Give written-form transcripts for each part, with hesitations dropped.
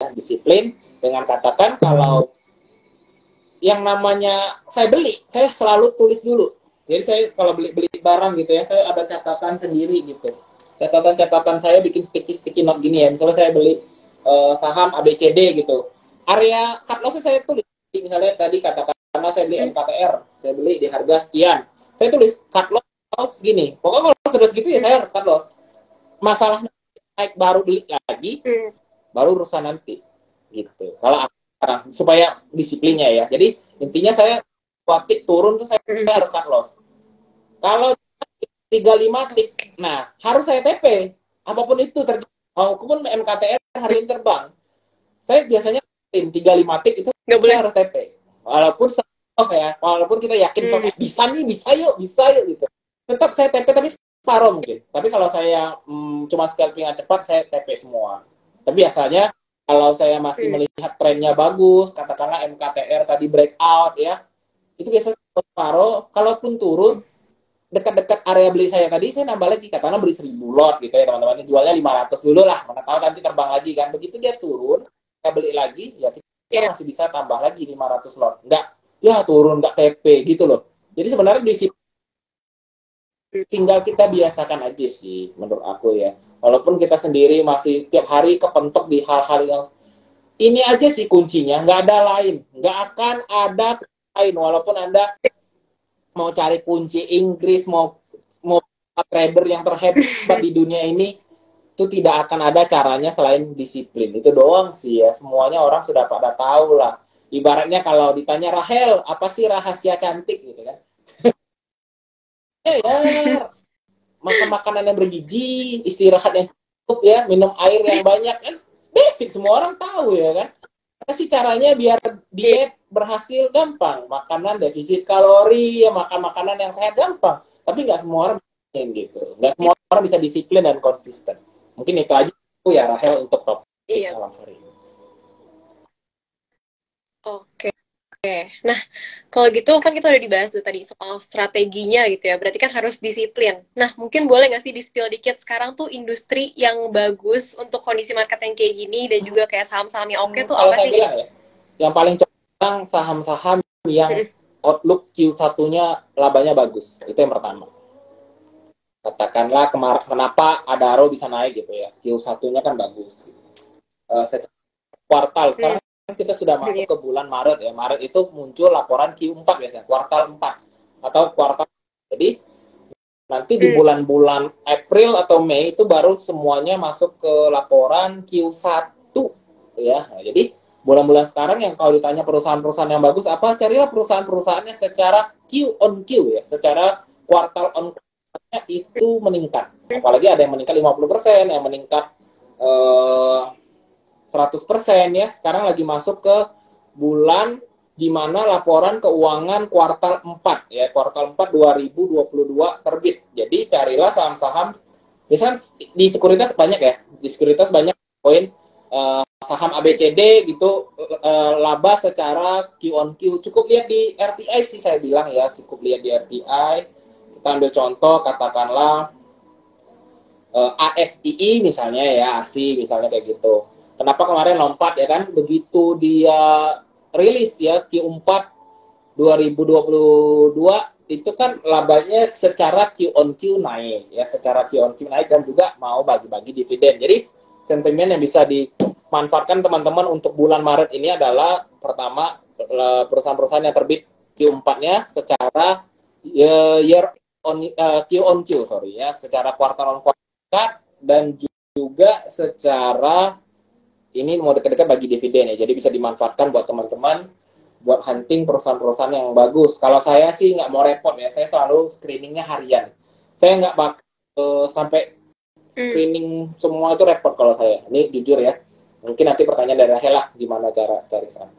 ya, disiplin dengan katakan kalau yang namanya saya beli, saya selalu tulis dulu. Jadi saya kalau beli barang gitu ya, saya ada catatan sendiri gitu. Catatan-catatan saya bikin sticky note gini ya. Misalnya saya beli saham ABCD gitu. Area cut loss saya tulis. Misalnya tadi katakanlah saya beli MKTR, saya beli di harga sekian. Saya tulis cut loss segini. Pokoknya kalau sudah segitu ya saya harus cut loss. Masalahnya naik baru beli lagi, baru urusan nanti gitu. Kalau sekarang supaya disiplinnya ya. Jadi intinya saya tick turun tuh saya harus cut loss. Kalau 35 tik, nah harus saya TP. Apapun itu terjadi. Maupun MKTR hari ini terbang. Saya biasanya 35 tik itu nggak boleh harus TP. Walaupun walaupun kita yakin bisa yuk gitu. Tetap saya TP tapi separuh mungkin. Tapi kalau saya cuma scalping cepat saya TP semua. Tapi biasanya kalau saya masih melihat trennya bagus, katakanlah MKTR tadi breakout ya, itu biasanya separuh. Kalaupun turun dekat-dekat area beli saya tadi, saya nambah lagi, katakanlah beli 1000 lot gitu ya teman-teman, jualnya 500 dulu lah, mana tahu nanti terbang lagi kan. Begitu dia turun, saya beli lagi, ya kita masih bisa tambah lagi 500 lot. Enggak, ya turun, enggak TP gitu loh. Jadi sebenarnya tinggal kita biasakan aja sih menurut aku ya. Walaupun kita sendiri masih tiap hari kepentok di hal-hal yang ini aja sih kuncinya, nggak ada lain, nggak akan ada lain. Walaupun Anda mau cari kunci Inggris, mau trader yang terhebat di dunia ini, itu tidak akan ada caranya selain disiplin. Itu doang sih ya, semuanya orang sudah pada tahu lah. Ibaratnya kalau ditanya Rahel, apa sih rahasia cantik gitu kan? Ya, makan makanan yang bergizi, istirahat yang cukup ya, minum air yang banyak kan, basic semua orang tahu ya kan. Apa sih caranya biar diet berhasil? Gampang, makanan defisit kalori ya, makan makanan yang sehat gampang. Tapi nggak semua orang gitu, nggak semua orang bisa disiplin dan konsisten. Mungkin itu aja ya Rahel untuk topik malam hari ini. Oke. Nah, kalau gitu kan kita udah dibahas tuh tadi soal strateginya gitu ya. Berarti kan harus disiplin. Nah, mungkin boleh nggak sih di-spill dikit sekarang tuh industri yang bagus untuk kondisi market yang kayak gini dan juga kayak saham-saham yang oke tuh apa sih? Bilang ya, yang paling cocok saham-saham yang outlook Q1-nya labanya bagus. Itu yang pertama. Katakanlah kemarin kenapa Adaro bisa naik gitu ya. Q1-nya kan bagus. Secara kuartal sekarang kita sudah masuk ke bulan Maret ya. Maret itu muncul laporan Q4 biasanya, kuartal 4 atau kuartal. Jadi nanti di bulan-bulan April atau Mei itu baru semuanya masuk ke laporan Q1 ya. Nah, jadi bulan-bulan sekarang yang kalau ditanya perusahaan-perusahaan yang bagus apa, carilah perusahaan-perusahaannya secara Q on Q ya, secara kuartal on kuartalnya itu meningkat. Apalagi ada yang meningkat 50%, yang meningkat 100% ya. Sekarang lagi masuk ke bulan di mana laporan keuangan kuartal 4 ya, kuartal 4 2022 terbit. Jadi carilah saham-saham, misalnya di sekuritas banyak ya, di sekuritas banyak poin saham ABCD gitu, laba secara Q on Q. Cukup lihat di RTI sih saya bilang ya, cukup lihat di RTI. Kita ambil contoh katakanlah ASII misalnya ya, ASI misalnya kayak gitu. Kenapa kemarin lompat ya kan? Begitu dia rilis ya Q4 2022 itu kan labanya secara Q on Q naik ya, secara Q on Q naik dan juga mau bagi-bagi dividen. Jadi sentimen yang bisa dimanfaatkan teman-teman untuk bulan Maret ini adalah pertama perusahaan-perusahaan yang terbit Q4-nya secara Q on Q ya, secara kuartal on kuartal dan juga secara ini mau dekat-dekat bagi dividen ya, jadi bisa dimanfaatkan buat teman-teman buat hunting perusahaan-perusahaan yang bagus. Kalau saya sih nggak mau repot ya, saya selalu screeningnya harian. Saya nggak sampai screening semua itu repot kalau saya. Ini jujur ya. Mungkin nanti pertanyaan dari Rahel lah, gimana cara cari saham.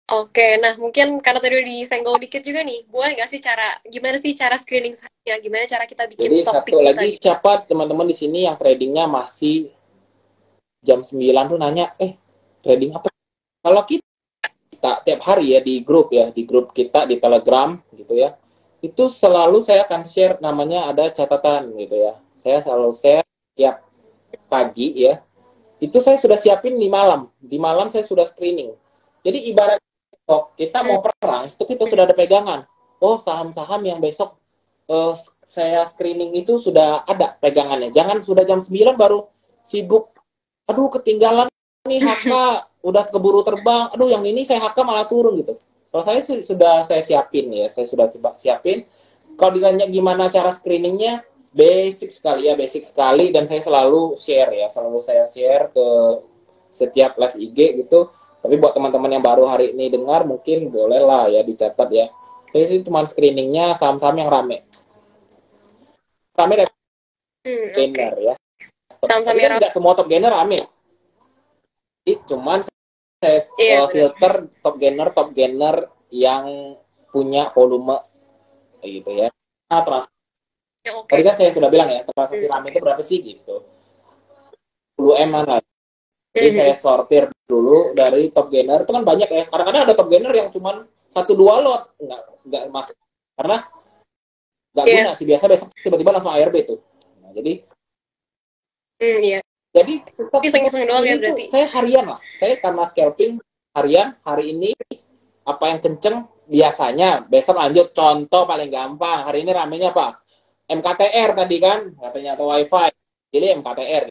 Oke, nah mungkin karena tadi udah disenggol dikit juga nih, boleh nggak sih gimana sih cara screening sahamnya? Gimana cara kita bikin stock pick kita? Jadi satu lagi, siapa teman-teman di sini yang tradingnya masih jam 9 tuh nanya, trading apa? Kalau kita tiap hari ya di grup kita di Telegram gitu ya, itu selalu saya akan share, namanya ada catatan gitu ya. Saya selalu share tiap pagi ya, itu saya sudah siapin di malam saya sudah screening. Jadi ibarat besok kita mau perang, itu kita sudah ada pegangan. Oh, saham-saham yang besok saya screening itu sudah ada pegangannya. Jangan sudah jam 9 baru sibuk. Aduh, ketinggalan nih HK, udah keburu terbang. Aduh, yang ini saya HK malah turun gitu. Kalau saya sudah saya siapin ya, saya sudah siapin. Kalau ditanya gimana cara screeningnya, basic sekali dan saya selalu share ya, selalu saya share ke setiap live IG gitu. Tapi buat teman-teman yang baru hari ini dengar, mungkin bolehlah ya dicatat ya. Saya sih cuma screeningnya saham-saham yang rame dari gainer ya. Saham-saham tapi kan tidak semua top gainer rame. Jadi cuman saya filter top gainer yang punya volume gitu ya. Nah, tadi kan saya sudah bilang ya, transaksi rame itu berapa sih gitu. 10M lah. Jadi saya sortir dulu dari top gainer. Itu kan banyak ya. Kadang-kadang ada top gainer yang cuma 1-2 lot. Nggak masuk. Karena nggak guna sih. Biasa besok tiba-tiba langsung ARB tuh. Nah, jadi jadi tetap iseng-iseng doang ya berarti. Saya harian lah. Saya karena scalping harian, hari ini apa yang kenceng biasanya. Besok lanjut, contoh paling gampang. Hari ini ramenya apa? MKTR tadi kan, katanya atau WiFi. Jadi MKTR.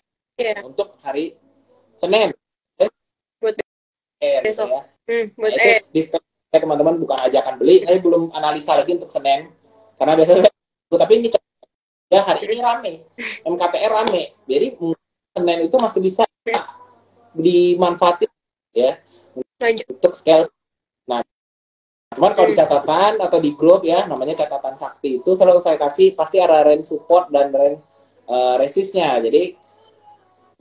Untuk hari Senin. Buat besok. Ya. Buat teman-teman bukan ajakan beli. Saya belum analisa lagi untuk Senin. Karena biasanya tapi ini ya hari ini rame. MKTR rame. Jadi Senin itu masih bisa dimanfaatin ya untuk scale. Nah, cuman kalau di catatan atau di grup ya, namanya catatan sakti itu selalu saya kasih pasti ada range support dan range resistnya. Jadi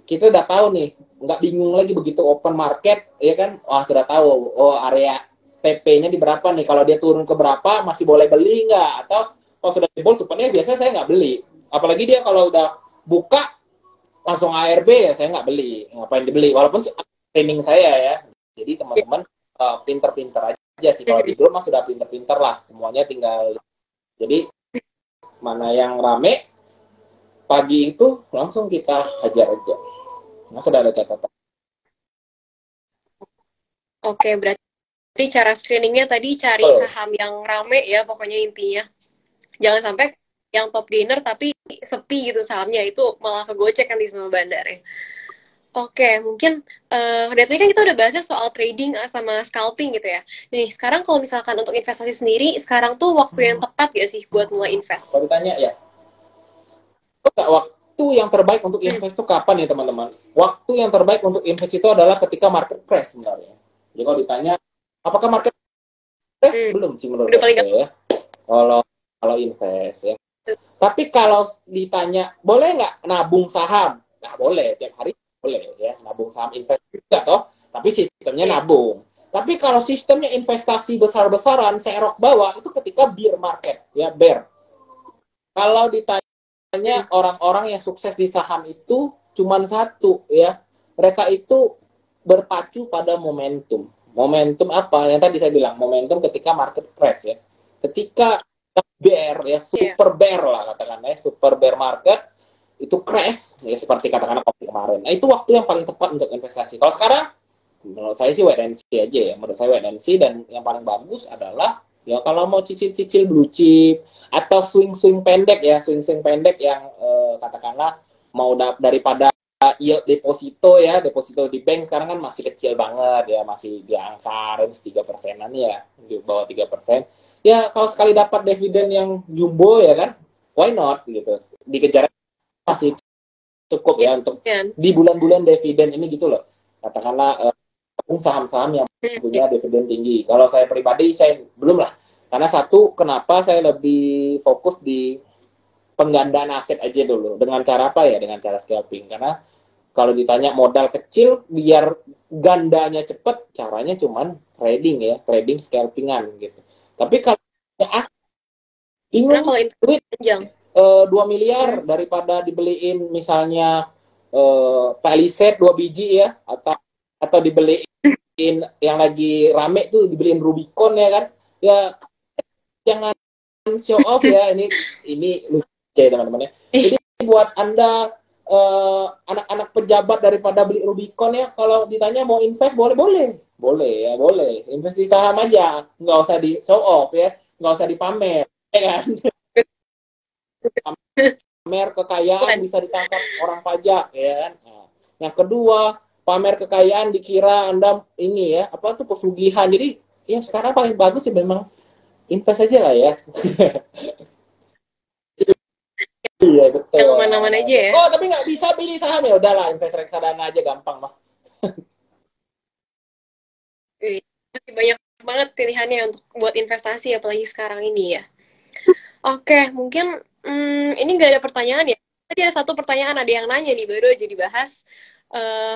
kita udah tahu nih, nggak bingung lagi begitu open market, ya kan? Wah, sudah tahu, oh area TP-nya di berapa nih? Kalau dia turun ke berapa, masih boleh beli nggak? Atau kalau sudah jebol, supaya biasanya saya nggak beli. Apalagi dia kalau udah buka, langsung ARB ya saya nggak beli. Ngapain dibeli? Walaupun training saya ya. Jadi teman-teman pinter-pinter aja sih. Kalau di grup mah sudah pinter-pinter lah. Semuanya tinggal. Jadi mana yang rame, pagi itu langsung kita hajar aja. Nah, sudah ada catatan. Oke, berarti cara screeningnya tadi cari saham yang rame ya, pokoknya intinya. Jangan sampai yang top gainer tapi sepi gitu sahamnya, itu malah kegocek nanti sama bandar ya. Oke, mungkin dari tadi kan kita udah bahasnya soal trading sama scalping gitu ya. Nih, sekarang kalau misalkan untuk investasi sendiri, sekarang tuh waktu yang tepat gak sih buat mulai invest? Kalau ditanya ya, waktu yang terbaik untuk invest itu kapan ya teman-teman? Waktu yang terbaik untuk invest itu adalah ketika market crash sebenarnya. Jadi kalau ditanya, apakah market crash? Belum sih menurut saya ya. Kalau invest ya. Tapi kalau ditanya, boleh nggak nabung saham? Nggak boleh, tiap hari boleh ya. Nabung saham invest juga toh, tapi sistemnya nabung. Tapi kalau sistemnya investasi besar-besaran, serok bawah, itu ketika bear market, ya bear. Kalau ditanya orang-orang yang sukses di saham itu cuma satu ya, mereka itu berpacu pada momentum. Momentum apa? Yang tadi saya bilang, momentum ketika market crash ya. Ketika bear ya, super bear lah katakanlah ya, super bear market itu crash ya, seperti katakanlah kemarin. Nah, itu waktu yang paling tepat untuk investasi. Kalau sekarang menurut saya sih wait and see aja ya. Menurut saya wait and see, dan yang paling bagus adalah ya kalau mau cicil-cicil blue chip atau swing-swing pendek ya, swing-swing pendek yang katakanlah mau daripada yield deposito ya, deposito di bank sekarang kan masih kecil banget ya, masih di angka range 3%-an ya, di bawah 3%. Ya kalau sekali dapat dividen yang jumbo ya kan, why not gitu. Dikejar masih cukup ya untuk di bulan-bulan dividen ini gitu loh. Katakanlah saham-saham yang punya dividen tinggi. Kalau saya pribadi saya belum lah. Karena satu, kenapa saya lebih fokus di penggandaan aset aja dulu. Dengan cara apa ya? Dengan cara scalping. Karena kalau ditanya modal kecil biar gandanya cepet, caranya cuman trading ya, trading scalpingan gitu. Tapi kalau bingung duit 2 miliar daripada dibeliin misalnya Palisade 2 biji ya, atau dibeliin yang lagi rame tuh dibeliin Rubicon ya kan, ya jangan show off ya, ini lucu ya teman-teman ya. Jadi buat Anda anak-anak pejabat daripada beli Rubicon ya. Kalau ditanya mau invest, boleh ya, boleh invest di saham aja, nggak usah di show off ya, nggak usah dipamer ya kan. Pamer kekayaan bisa ditangkap orang pajak ya kan. Nah, yang kedua, pamer kekayaan dikira Anda ini ya apa tuh pesugihan. Jadi ya sekarang paling bagus sih memang invest aja lah ya. Iya betul. Yang mana-mana aja ya. Oh tapi nggak bisa pilih saham ya udahlah invest reksadana aja gampang mah. Masih banyak banget pilihannya untuk buat investasi apalagi sekarang ini ya. Oke, mungkin ini nggak ada pertanyaan ya. Tadi ada satu pertanyaan, ada yang nanya nih, baru aja dibahas.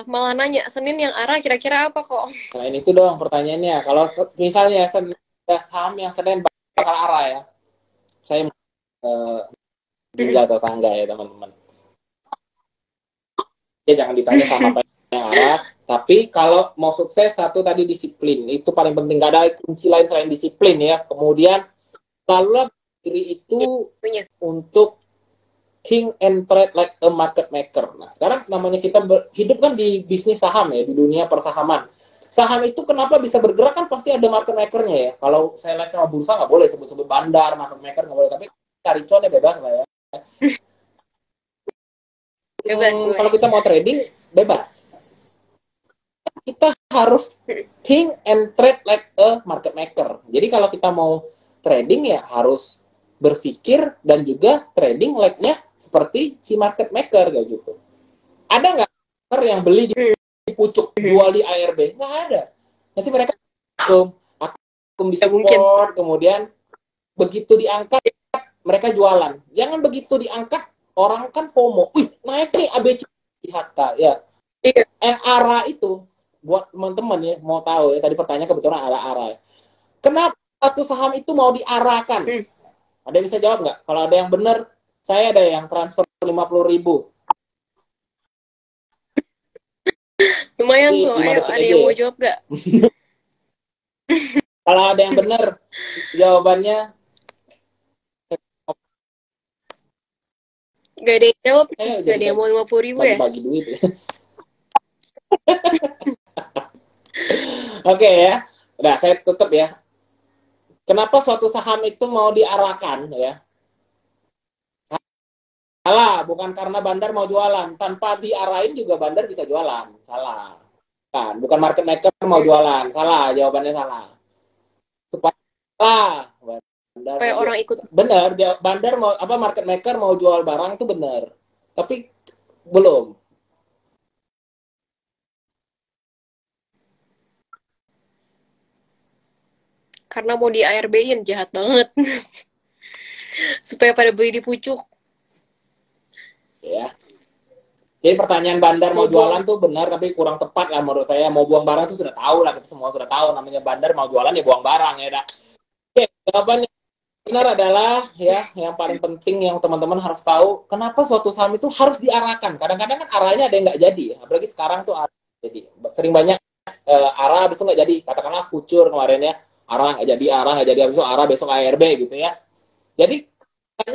Malah nanya, Senin yang arah kira-kira apa kok? Nah ini tuh dong pertanyaannya. Kalau misalnya saham yang Senin bakal arah ya, saya tinggal tetangga ya teman-teman. Ya jangan ditanya sama apa yang arah. Tapi kalau mau sukses satu tadi disiplin itu paling penting. Gak ada kunci lain selain disiplin ya. Kemudian lalu diri itu untuk think and trade like a market maker. Nah sekarang namanya kita hidup kan di bisnis saham ya, di dunia persahaman. Saham itu kenapa bisa bergerak kan pasti ada market makernya ya. Kalau saya lihat sama bursa nggak boleh sebut-sebut bandar, market maker nggak boleh. Tapi cari connya bebas lah ya. Bebas, kalau kita mau trading bebas. Kita harus think and trade like a market maker. Jadi kalau kita mau trading ya harus berpikir dan juga trading like-nya seperti si market maker kayak gitu. Ada nggak yang beli di pucuk jual di ARB? Nggak ada. Nanti mereka akum di support, kemudian begitu diangkat mereka jualan. Jangan begitu diangkat orang kan FOMO. Wih, naik nih ABC di harta ya. Iya. ARA itu buat teman-teman ya mau tahu ya tadi pertanyaan kebetulan ARA. Kenapa satu saham itu mau diarahkan? Ada yang bisa jawab nggak? Kalau ada yang benar, saya ada yang transfer 50.000. Lumayan tuh, ayo ada yang mau jawab nggak? Kalau ada yang benar, jawabannya gak ada yang jawab, gak ada yang mau 50.000 ya? Bagi duit ya. Oke ya, nah saya tutup ya. Kenapa suatu saham itu mau diarahkan ya? Salah, bukan karena bandar mau jualan. Tanpa diarahin juga bandar bisa jualan. Salah. Kan, bukan market maker mau jualan. Salah, jawabannya salah. Supaya supaya orang ikut. Benar, bandar mau apa market maker mau jual barang itu benar. Tapi belum. Karena mau di ARB-in, jahat banget. Supaya pada beli di pucuk. Ya. Jadi pertanyaan bandar mau jualan tuh benar, tapi kurang tepat lah menurut saya. Mau buang barang tuh sudah tahu lah, kita semua sudah tahu. Namanya bandar mau jualan ya buang barang ya. Dah. Oke, jawabannya benar adalah ya yang paling penting yang teman-teman harus tahu. Kenapa suatu saham itu harus diarahkan? Kadang-kadang kan arahnya ada yang nggak jadi. Apalagi sekarang tuh jadi sering banyak arah habis itu nggak jadi. Katakanlah future kemarin ya. Arah nggak jadi, habis itu arah besok ARB gitu ya. Jadi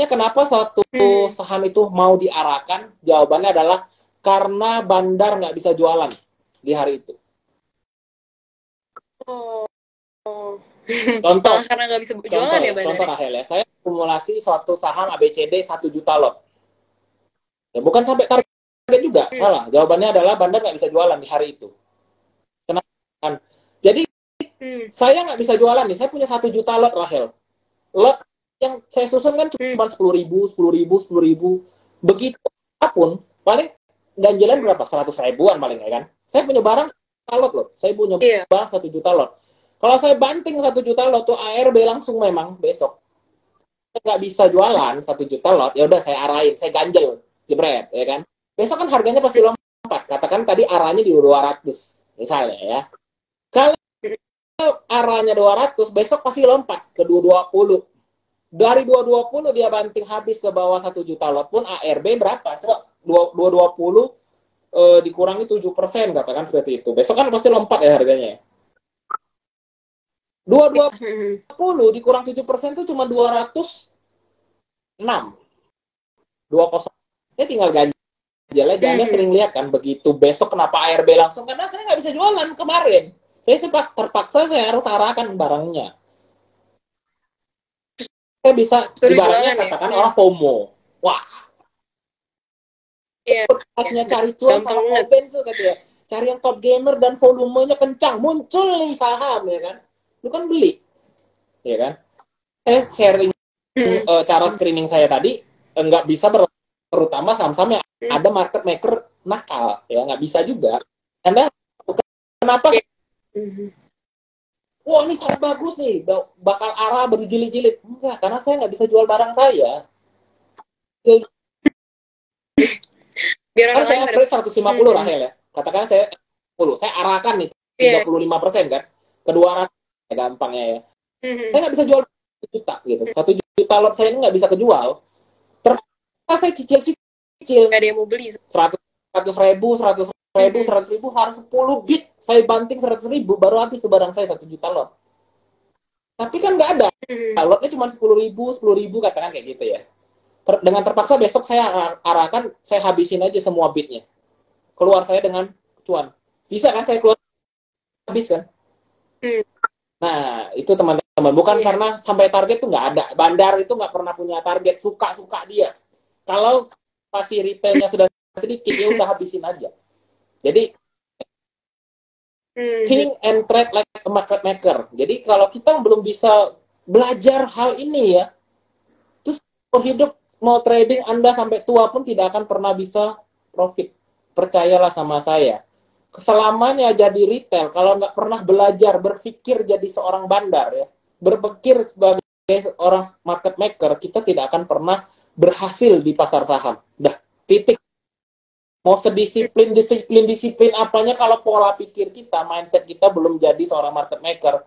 kenapa suatu saham itu mau diarahkan? Jawabannya adalah karena bandar nggak bisa jualan di hari itu. Contoh, karena nggak bisa jualan ya bandar. Contoh Rahel ya, saya akumulasi suatu saham ABCD 1 juta lot. Ya bukan sampai target juga, salah. Jawabannya adalah bandar nggak bisa jualan di hari itu. Kenapa? Jadi saya nggak bisa jualan nih, saya punya 1 juta lot Rahel. Lot yang saya susun kan cuma 10.000. Begitu apapun, paling ganjilan berapa? 100 ribuan paling ya kan. Saya punya barang 1 lot loh. Saya punya barang 1 juta lot. Kalau saya banting 1 juta lot tuh ARB langsung memang besok. Saya nggak bisa jualan 1 juta lot, ya udah saya arahin, saya ganjel, jebret, ya kan. Besok kan harganya pasti lompat. Katakan tadi arahnya di 200 misalnya ya. Kalau arahnya 200, besok pasti lompat ke 220. Dari 220 dia banting habis ke bawah 1 juta lot pun ARB berapa? Coba 220 dikurangi 7%, katakan seperti itu. Besok kan pasti lompat ya harganya. 220 dikurang 7% itu cuma 206. 20. Saya tinggal ganjil Anda sering lihat kan, begitu besok kenapa ARB langsung, karena saya nggak bisa jualan kemarin. Saya terpaksa saya harus arahkan barangnya. Saya bisa, ibaratnya katakan orang FOMO. Wah, saatnya cari cuan sama ngoben tuh katanya. Cari yang top gainer dan volumenya kencang. Muncul nih saham, ya kan. Lu kan beli. Ya kan. Saya sharing cara screening saya tadi, nggak bisa terutama saham-saham yang ada market maker nakal. Ya, nggak bisa juga. Anda, kenapa? Wah, ini sangat bagus nih. Bakal arah berjilid-jilid. Enggak, karena saya nggak bisa jual barang saya. Kan saya average 150 Rahel ya. Katakan saya 10. Saya arahkan nih 35% kan. Kedua ratus ya, gampangnya ya. Saya nggak bisa jual 1 juta gitu. 1 juta lot saya ini nggak bisa kejual. Ternyata saya cicil. Nggak ada yang mau beli. 100 ribu, 100 ribu, 100 ribu harus 10 bit. Saya banting 100 ribu baru habis tuh barang saya 1 juta lot. Tapi kan nggak ada. Lotnya cuma 10 ribu katakan kayak gitu ya. Dengan terpaksa besok saya arahkan, saya habisin aja semua bitnya. Keluar saya dengan cuan. Bisa kan saya keluar habis kan? Nah, itu teman-teman. Bukan karena sampai target tuh nggak ada. Bandar itu nggak pernah punya target. Suka-suka dia. Kalau pasti retailnya sudah sedikit, ya udah habisin aja. Jadi, think and trade like a market maker. Jadi, kalau kita belum bisa belajar hal ini ya, terus hidup mau trading Anda sampai tua pun tidak akan pernah bisa profit. Percayalah sama saya. Selamanya jadi retail, kalau nggak pernah belajar berpikir jadi seorang bandar ya, berpikir sebagai orang market maker, kita tidak akan pernah berhasil di pasar saham. Dah, titik. Mau disiplin apanya kalau pola pikir kita, mindset kita belum jadi seorang market maker,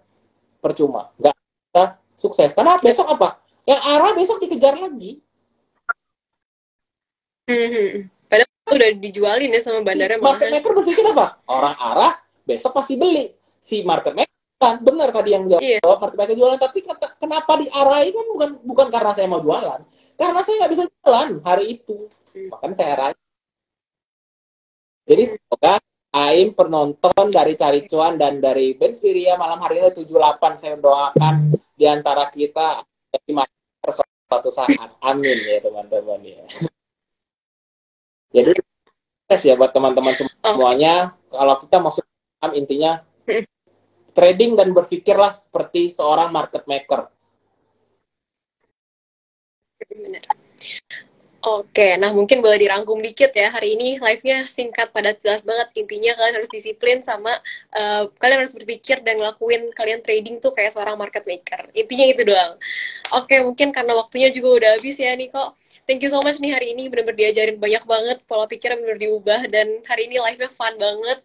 percuma. Nggak bisa sukses. Karena besok apa? Yang arah besok dikejar lagi. Padahal udah dijualin ya sama bandarnya. Market maker berpikir apa? Orang arah besok pasti beli. Si market maker kan benar tadi yang jawab, market maker jualan, tapi kenapa diarahi kan bukan karena saya mau jualan, karena saya nggak bisa jualan hari itu, makanya saya arahi. Jadi semoga Aim, penonton dari Cari Cuan dan dari Benspiria malam hari ini 78, saya doakan di antara kita jadi master suatu saat. Amin ya teman-teman ya. Jadi sukses ya buat teman-teman semuanya. Kalau kita masuk saham, intinya trading dan berpikirlah seperti seorang market maker. Benar. Oke, nah mungkin boleh dirangkum dikit ya. Hari ini live-nya singkat, padat, jelas banget. Intinya kalian harus disiplin sama kalian harus berpikir dan ngelakuin kalian trading tuh kayak seorang market maker. Intinya itu doang. Oke, mungkin karena waktunya juga udah habis ya nih kok. Thank you so much nih hari ini, bener-bener diajarin banyak banget, pola pikirnya bener-bener diubah, dan hari ini live-nya fun banget.